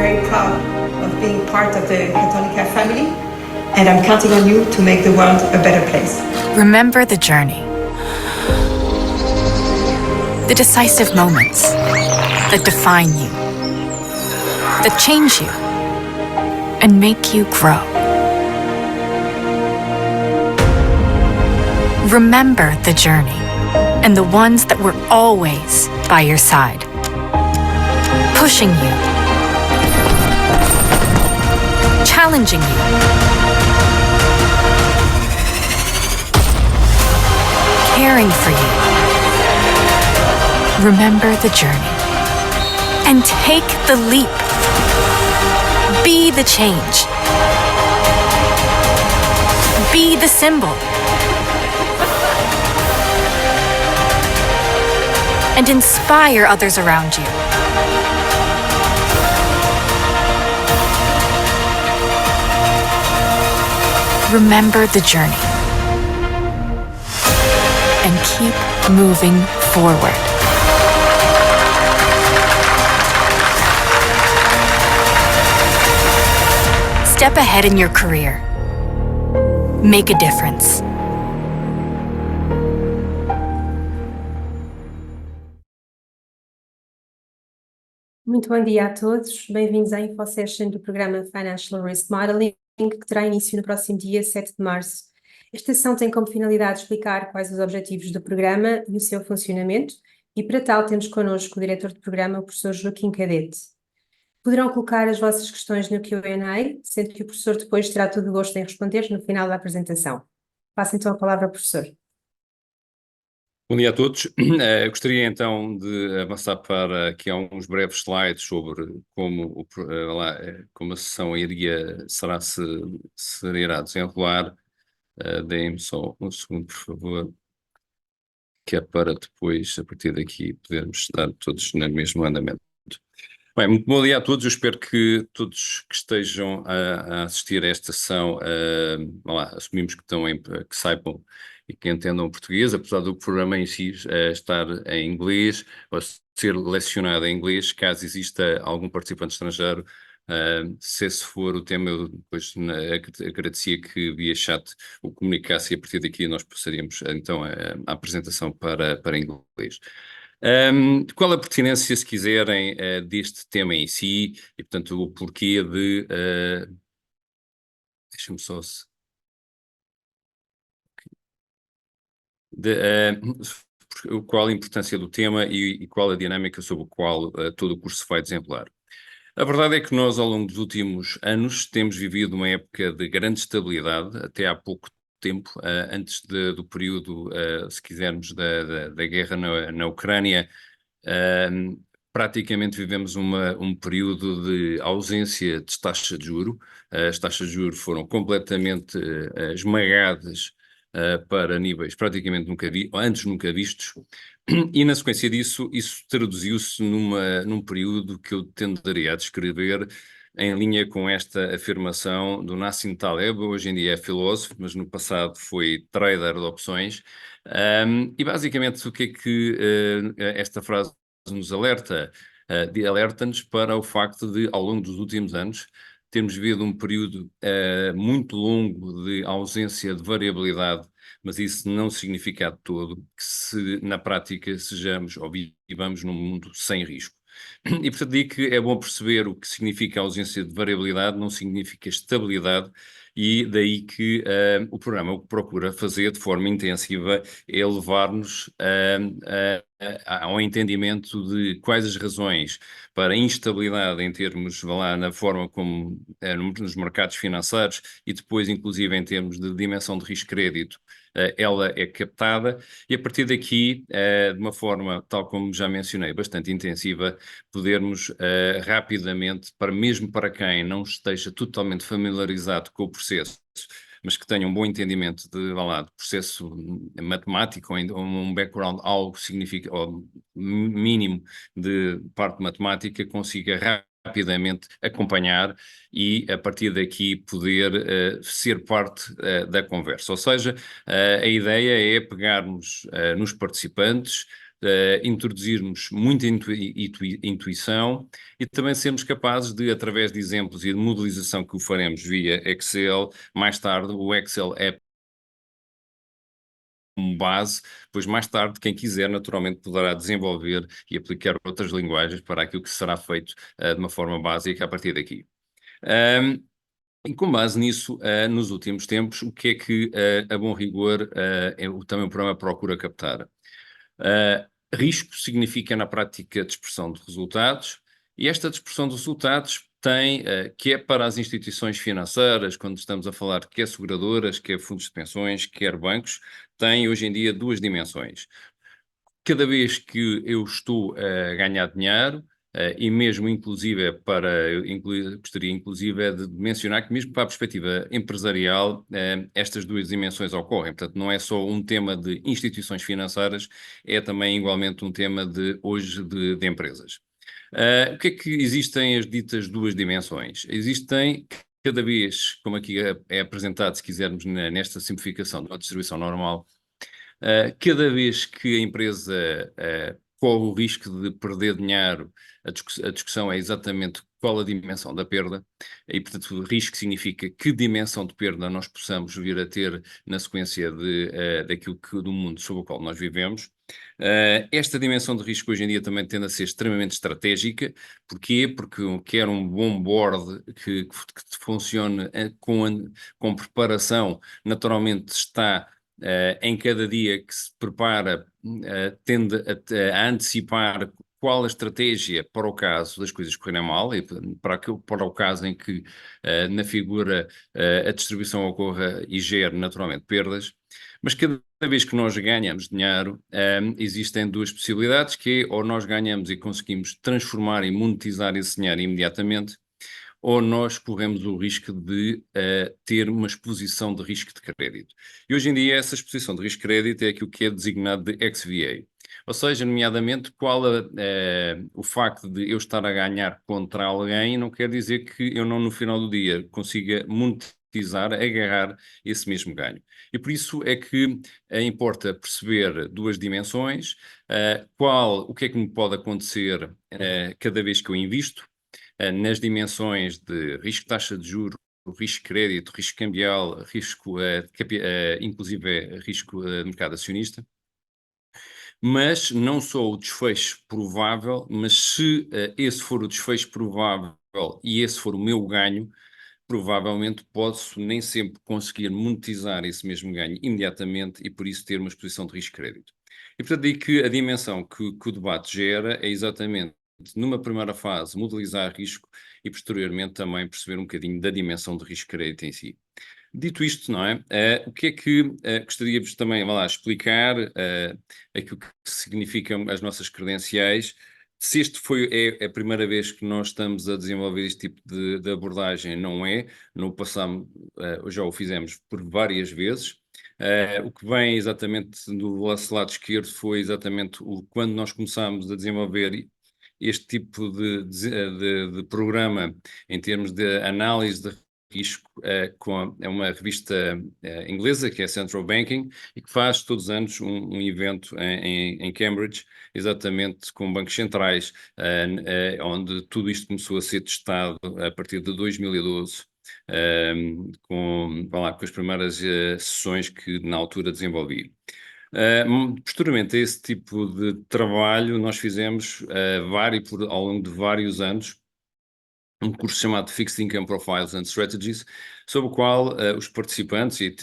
very proud of being part of the Católica family, and I'm counting on you to make the world a better place. Remember the journey. The decisive moments that define you, that change you, and make you grow. Remember the journey and the ones that were always by your side, pushing you, challenging you, caring for you. Remember the journey and take the leap. Be the change. Be the symbol. And inspire others around you. Remember the journey and keep moving forward. Step ahead in your career. Make a difference. Muito bom dia a todos, bem-vindos à InfoSession do programa Financial Risk Modeling, que terá início no próximo dia 7 de março. Esta sessão tem como finalidade explicar quais os objetivos do programa e o seu funcionamento, e para tal temos connosco o diretor do programa, o professor Joaquim Cadete. Poderão colocar as vossas questões no Q&A, sendo que o professor depois terá todo o gosto em responder no final da apresentação. Passo então a palavra ao professor. Bom dia a todos. Gostaria então de avançar para aqui alguns breves slides sobre como, como a sessão se irá desenrolar. Deem-me só um segundo, por favor, que é para depois, a partir daqui, podermos estar todos no mesmo andamento. Bem, muito bom dia a todos. Eu espero que todos que estejam a assistir a esta sessão, assumimos que que saibam e que entendam o português, apesar do programa em si estar em inglês, ou ser lecionado em inglês. Caso exista algum participante estrangeiro, se esse for o tema, eu depois agradecia que via chat o comunicasse, e a partir daqui nós passaríamos então a apresentação para inglês. Qual a pertinência, se quiserem, deste tema em si, e portanto o porquê de... Deixa-me só... qual a importância do tema e qual a dinâmica sobre a qual todo o curso vai desenrolar. A verdade é que nós, ao longo dos últimos anos, temos vivido uma época de grande estabilidade, até há pouco tempo, antes do período, se quisermos, da guerra na Ucrânia. Praticamente vivemos um período de ausência de taxa de juro. As taxas de juro foram completamente esmagadas para níveis praticamente antes nunca vistos, e na sequência disso, isso traduziu-se num período que eu tenderia a descrever em linha com esta afirmação do Nassim Taleb. Hoje em dia é filósofo, mas no passado foi trader de opções, e basicamente o que é que esta frase nos alerta? Alerta-nos para o facto de, ao longo dos últimos anos, termos vivido um período muito longo de ausência de variabilidade, mas isso não significa de todo que na prática sejamos ou vivamos num mundo sem risco. E portanto digo que é bom perceber o que significa a ausência de variabilidade, não significa estabilidade, e daí que o programa o que procura fazer de forma intensiva é levar-nos ao entendimento de quais as razões para a instabilidade em termos, na forma como nos mercados financeiros, e depois inclusive em termos de dimensão de risco-crédito, ela é captada, e a partir daqui, de uma forma, tal como já mencionei, bastante intensiva, podermos rapidamente, mesmo para quem não esteja totalmente familiarizado com o processo, mas que tenha um bom entendimento de processo matemático, ou um background algo ou mínimo de parte matemática, consiga rapidamente acompanhar e, a partir daqui, poder ser parte da conversa. Ou seja, a ideia é pegarmos nos participantes, introduzirmos muita intuição e também sermos capazes de, através de exemplos e de modelização que o faremos via Excel, mais tarde o Excel é como base, pois mais tarde quem quiser naturalmente poderá desenvolver e aplicar outras linguagens para aquilo que será feito de uma forma básica a partir daqui. E com base nisso, nos últimos tempos, o que é que, a bom rigor, também o programa procura captar? Risco significa, na prática, dispersão de resultados, e esta dispersão de resultados tem, que é para as instituições financeiras, quando estamos a falar quer seguradoras, quer fundos de pensões, quer bancos, tem hoje em dia duas dimensões. Cada vez que eu estou a ganhar dinheiro, e mesmo inclusive gostaria inclusive de mencionar que mesmo para a perspectiva empresarial, estas duas dimensões ocorrem. Portanto, não é só um tema de instituições financeiras, é também igualmente um tema hoje de empresas. O que é que existem as ditas duas dimensões? Existem cada vez, como aqui é apresentado, se quisermos, nesta simplificação de uma distribuição normal, cada vez que a empresa corre o risco de perder dinheiro, a discussão é exatamente qual a dimensão da perda, e portanto o risco significa que dimensão de perda nós possamos vir a ter na sequência daquilo do mundo sob o qual nós vivemos. Esta dimensão de risco hoje em dia também tende a ser extremamente estratégica. Porquê? Porque quer um bom board que funcione com preparação, naturalmente está em cada dia que se prepara, tende a antecipar qual a estratégia para o caso das coisas correrem mal e para o caso em que na figura a distribuição ocorra e gere naturalmente perdas. Mas cada vez que nós ganhamos dinheiro, existem duas possibilidades, que é ou nós ganhamos e conseguimos transformar e monetizar esse dinheiro imediatamente, ou nós corremos o risco de ter uma exposição de risco de crédito. E hoje em dia essa exposição de risco de crédito é aquilo que é designado de XVA. Ou seja, nomeadamente, o facto de eu estar a ganhar contra alguém não quer dizer que eu não, no final do dia, consiga monetizar, agarrar esse mesmo ganho. E por isso é que importa perceber duas dimensões, o que é que me pode acontecer cada vez que eu invisto, nas dimensões de risco de taxa de juros, risco de crédito, risco cambial, risco, inclusive risco de mercado acionista, mas não só o desfecho provável, mas se esse for o desfecho provável e esse for o meu ganho, provavelmente posso nem sempre conseguir monetizar esse mesmo ganho imediatamente e por isso ter uma exposição de risco de crédito. E portanto digo que a dimensão que o debate gera é exatamente, numa primeira fase, modelizar risco e posteriormente também perceber um bocadinho da dimensão de risco de crédito em si. Dito isto, não é? O que é que gostaria-vos também explicar aquilo que significam as nossas credenciais. Se este é a primeira vez que nós estamos a desenvolver este tipo de abordagem, não é. No passado já o fizemos por várias vezes. O que vem exatamente do vosso lado esquerdo foi exatamente quando nós começámos a desenvolver este tipo de programa em termos de análise de risco, é uma revista inglesa que é Central Banking e que faz todos os anos um evento em Cambridge, exatamente com bancos centrais, onde tudo isto começou a ser testado a partir de 2012. Com as primeiras sessões que na altura desenvolvi. Posteriormente a esse tipo de trabalho, nós fizemos ao longo de vários anos um curso chamado Fixed Income Profiles and Strategies, sobre o qual os participantes, e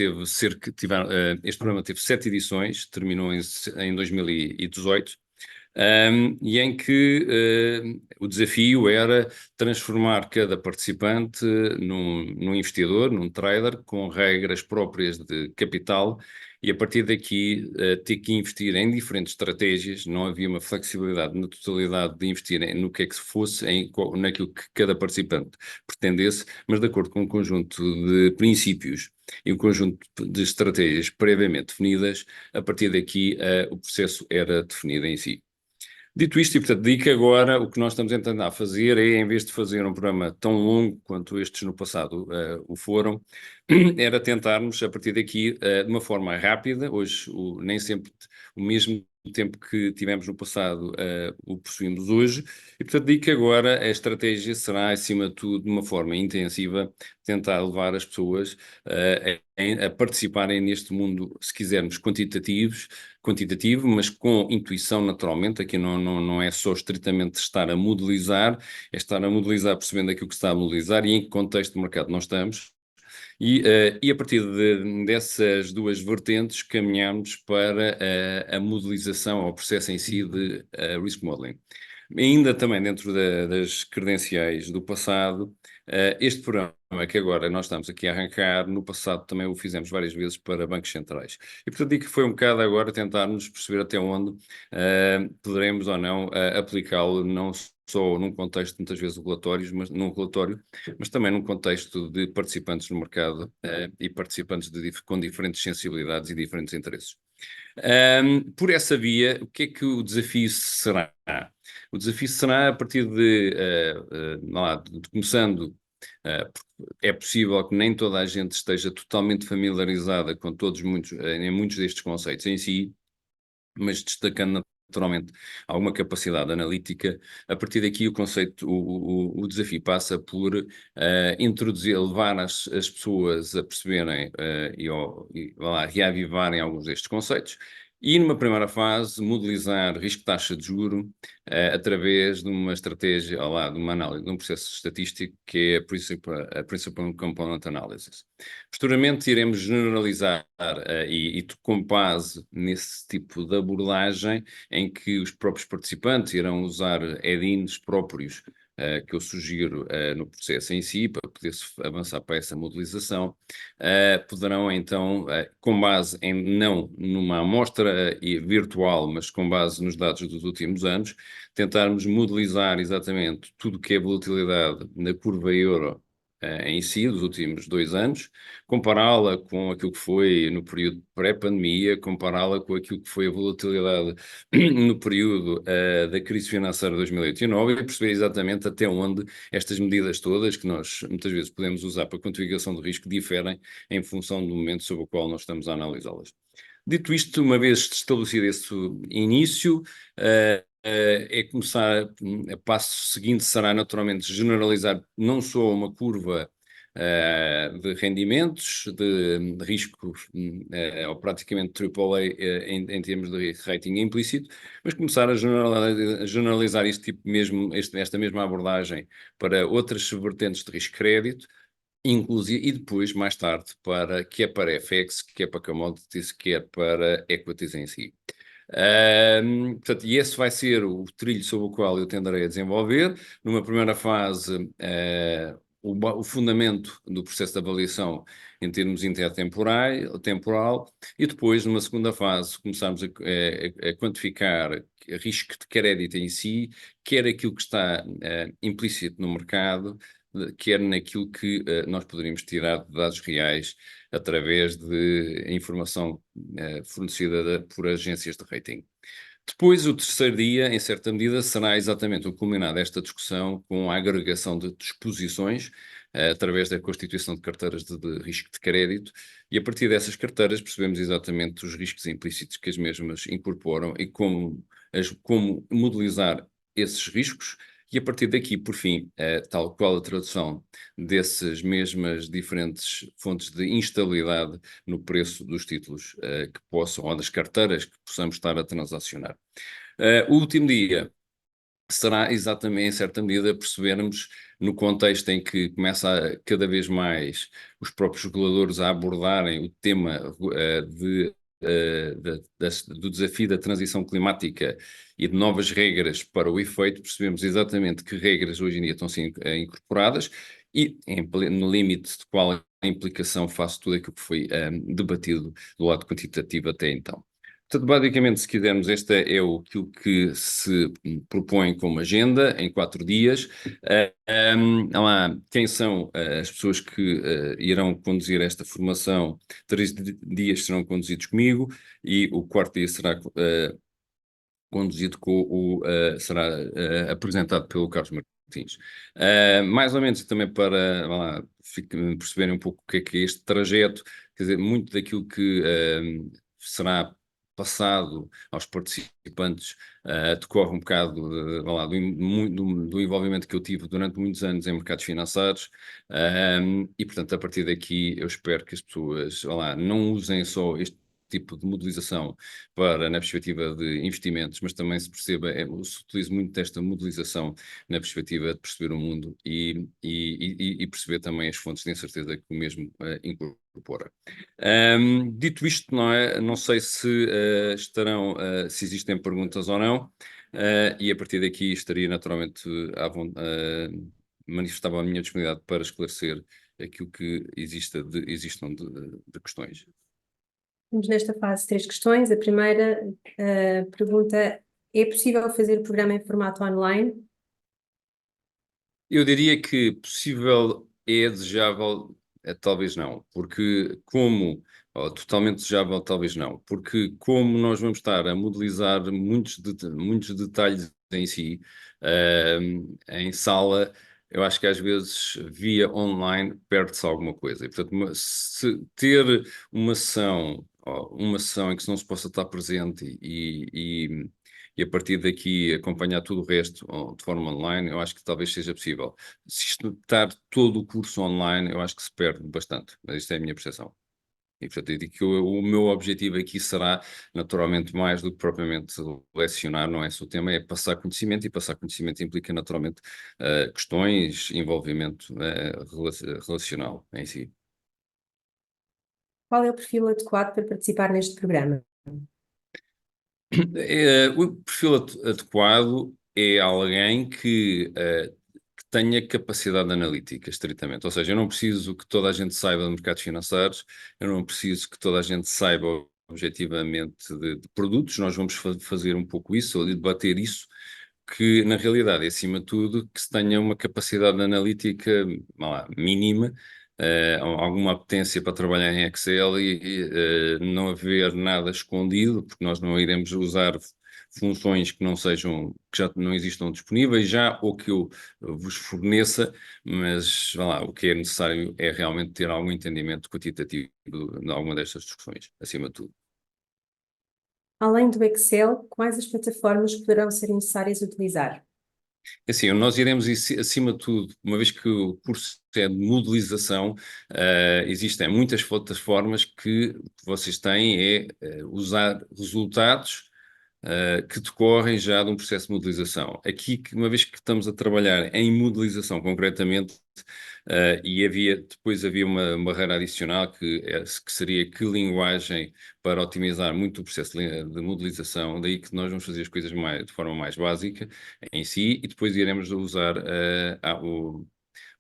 este programa teve 7 edições, terminou em 2018, e em que o desafio era transformar cada participante num investidor, num trader, com regras próprias de capital, e a partir daqui ter que investir em diferentes estratégias. Não havia uma flexibilidade na totalidade de investir no que é que fosse, naquilo que cada participante pretendesse, mas de acordo com um conjunto de princípios e um conjunto de estratégias previamente definidas. A partir daqui o processo era definido em si. Dito isto, e portanto digo que agora o que nós estamos a tentar fazer é, em vez de fazer um programa tão longo quanto estes no passado o foram, era tentarmos, a partir daqui, de uma forma rápida, hoje nem sempre o mesmo tempo que tivemos no passado, o possuímos hoje, e portanto digo que agora a estratégia será, acima de tudo, de uma forma intensiva, tentar levar as pessoas a participarem neste mundo, se quisermos, quantitativo, mas com intuição naturalmente. Aqui não é só estritamente estar a modelizar, é estar a modelizar percebendo aquilo que se está a modelizar e em que contexto de mercado nós estamos. E a partir dessas duas vertentes caminhamos para a modelização, ao processo em si de risk modeling. Ainda também dentro das credenciais do passado, este programa que agora nós estamos aqui a arrancar, no passado também o fizemos várias vezes para bancos centrais. E portanto digo que foi um bocado agora tentarmos perceber até onde poderemos ou não aplicá-lo, não só num contexto muitas vezes regulatório, mas também num contexto de participantes no mercado e participantes com diferentes sensibilidades e diferentes interesses. Por essa via, o que é que o desafio será? O desafio será a partir começando, é possível que nem toda a gente esteja totalmente familiarizada com em muitos destes conceitos em si, mas destacando naturalmente alguma capacidade analítica. A partir daqui o desafio passa por levar as pessoas a perceberem reavivarem alguns destes conceitos. E numa primeira fase, modelizar risco-taxa de juro através de uma estratégia, de uma análise, de um processo estatístico que é a Principal Component Analysis. Futuramente iremos generalizar e com base nesse tipo de abordagem em que os próprios participantes irão usar add-ins próprios que eu sugiro no processo em si, para poder-se avançar para essa modelização, poderão então, com base não numa amostra virtual, mas com base nos dados dos últimos anos, tentarmos modelizar exatamente tudo o que é volatilidade na curva euro em si, dos últimos 2 anos, compará-la com aquilo que foi no período pré-pandemia, compará-la com aquilo que foi a volatilidade no período da crise financeira de 2008 e 2009 e perceber exatamente até onde estas medidas todas, que nós muitas vezes podemos usar para quantificação de risco, diferem em função do momento sobre o qual nós estamos a analisá-las. Dito isto, uma vez estabelecido esse início, é começar, a passo seguinte será naturalmente generalizar não só uma curva de rendimentos, de risco, ou praticamente AAA em termos de rating implícito, mas começar a generalizar esta mesma abordagem para outras vertentes de risco de crédito, inclusive, e depois, mais tarde, quer para FX, quer para commodities, quer para equities em si. Portanto, e esse vai ser o trilho sobre o qual eu tenderei a desenvolver. Numa primeira fase, o fundamento do processo de avaliação em termos temporal, e depois, numa segunda fase, começarmos a quantificar risco de crédito em si, quer aquilo que está implícito no mercado, quer naquilo que nós poderíamos tirar de dados reais através de informação fornecida por agências de rating. Depois, o terceiro dia, em certa medida, será exatamente o culminar desta discussão com a agregação de exposições através da constituição de carteiras de risco de crédito, e a partir dessas carteiras percebemos exatamente os riscos implícitos que as mesmas incorporam e como modelizar esses riscos. E a partir daqui, por fim, tal qual a tradução dessas mesmas diferentes fontes de instabilidade no preço dos títulos que possam, ou das carteiras que possamos estar a transacionar. O último dia será exatamente, em certa medida, percebermos no contexto em que começa cada vez mais os próprios reguladores a abordarem o tema do desafio da transição climática e de novas regras para o efeito, percebemos exatamente que regras hoje em dia estão sendo incorporadas e no limite de qual a implicação face tudo aquilo que foi debatido do lado quantitativo até então. Portanto, basicamente, se quisermos, este é aquilo que se propõe como agenda em 4 dias. Quem são as pessoas que irão conduzir esta formação? 3 dias serão conduzidos comigo e o 4º dia será conduzido será apresentado pelo Carlos Martins. Mais ou menos também para perceberem um pouco o que é este trajeto, quer dizer, muito daquilo que será passado aos participantes decorre um bocado vá lá, do envolvimento que eu tive durante muitos anos em mercados financeiros, e portanto a partir daqui eu espero que as pessoas vá lá, não usem só este tipo de modelização na perspectiva de investimentos, mas também se perceba, se utiliza muito desta modelização na perspectiva de perceber o mundo e perceber também as fontes de incerteza que o mesmo incorpora. Dito isto, não sei se se existem perguntas ou não, e a partir daqui estaria naturalmente manifestava a minha disponibilidade para esclarecer aquilo que existam de questões. Temos nesta fase 3 questões. A primeira pergunta: é possível fazer o programa em formato online? Eu diria que possível é desejável, talvez não, porque totalmente desejável, talvez não, porque como nós vamos estar a modelizar muitos detalhes em si, em sala, eu acho que às vezes via online perde-se alguma coisa. E, portanto, se ter uma sessão em que se não se possa estar presente e a partir daqui acompanhar tudo o resto de forma online, eu acho que talvez seja possível. Se isto estar todo o curso online, eu acho que se perde bastante, mas isto é a minha percepção. E, portanto, eu digo que o meu objetivo aqui será, naturalmente, mais do que propriamente lecionar, não é esse o tema, é passar conhecimento, e passar conhecimento implica, naturalmente, questões, envolvimento relacional em si. Qual é o perfil adequado para participar neste programa? O perfil adequado é alguém que tenha capacidade analítica, estritamente. Ou seja, eu não preciso que toda a gente saiba de mercados financeiros, eu não preciso que toda a gente saiba objetivamente de produtos, nós vamos fazer um pouco isso, ou debater isso, que na realidade é, acima de tudo, que se tenha uma capacidade analítica mínima, alguma apetência para trabalhar em Excel e não haver nada escondido, porque nós não iremos usar funções que que já não existam disponíveis já, ou que eu vos forneça, mas o que é necessário é realmente ter algum entendimento quantitativo de alguma destas discussões, acima de tudo. Além do Excel, quais as plataformas poderão ser necessárias utilizar? Assim, nós iremos, acima de tudo, uma vez que o curso é de modelização, existem muitas plataformas que vocês têm usar resultados que decorrem já de um processo de modelização. Aqui, uma vez que estamos a trabalhar em modelização concretamente, e depois havia uma barreira adicional que seria que linguagem para otimizar muito o processo de modelização, daí que nós vamos fazer as coisas de forma mais básica em si, e depois iremos usar o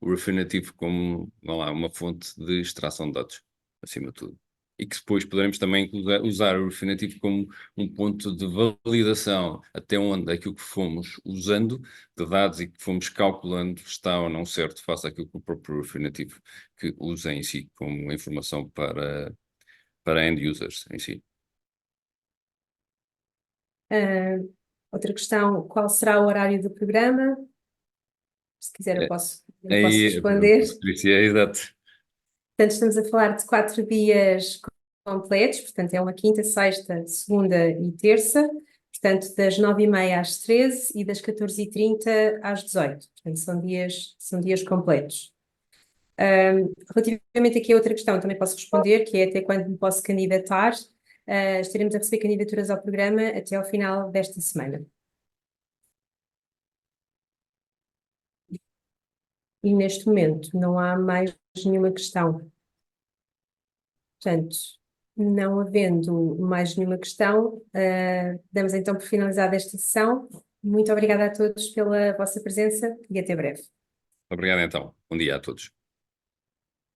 Refinitiv como uma fonte de extração de dados, acima de tudo. E que depois poderemos também usar o Refinitiv como um ponto de validação até onde aquilo que fomos usando de dados e que fomos calculando está ou não certo face àquilo que o próprio Refinitiv que usa em si como informação para end users em si. Outra questão: qual será o horário do programa? Se quiser, eu posso responder. Exato. Portanto, estamos a falar de 4 dias completos, portanto, é uma quinta, sexta, segunda e terça, portanto, das 9h30 às 13 e das 14h30 às 18. Portanto, são dias completos. Relativamente aqui a outra questão, também posso responder, que é até quando me posso candidatar. Estaremos a receber candidaturas ao programa até ao final desta semana. E neste momento não há mais nenhuma questão. Portanto, não havendo mais nenhuma questão, damos então por finalizada esta sessão. Muito obrigada a todos pela vossa presença e até breve. Obrigado então. Bom dia a todos.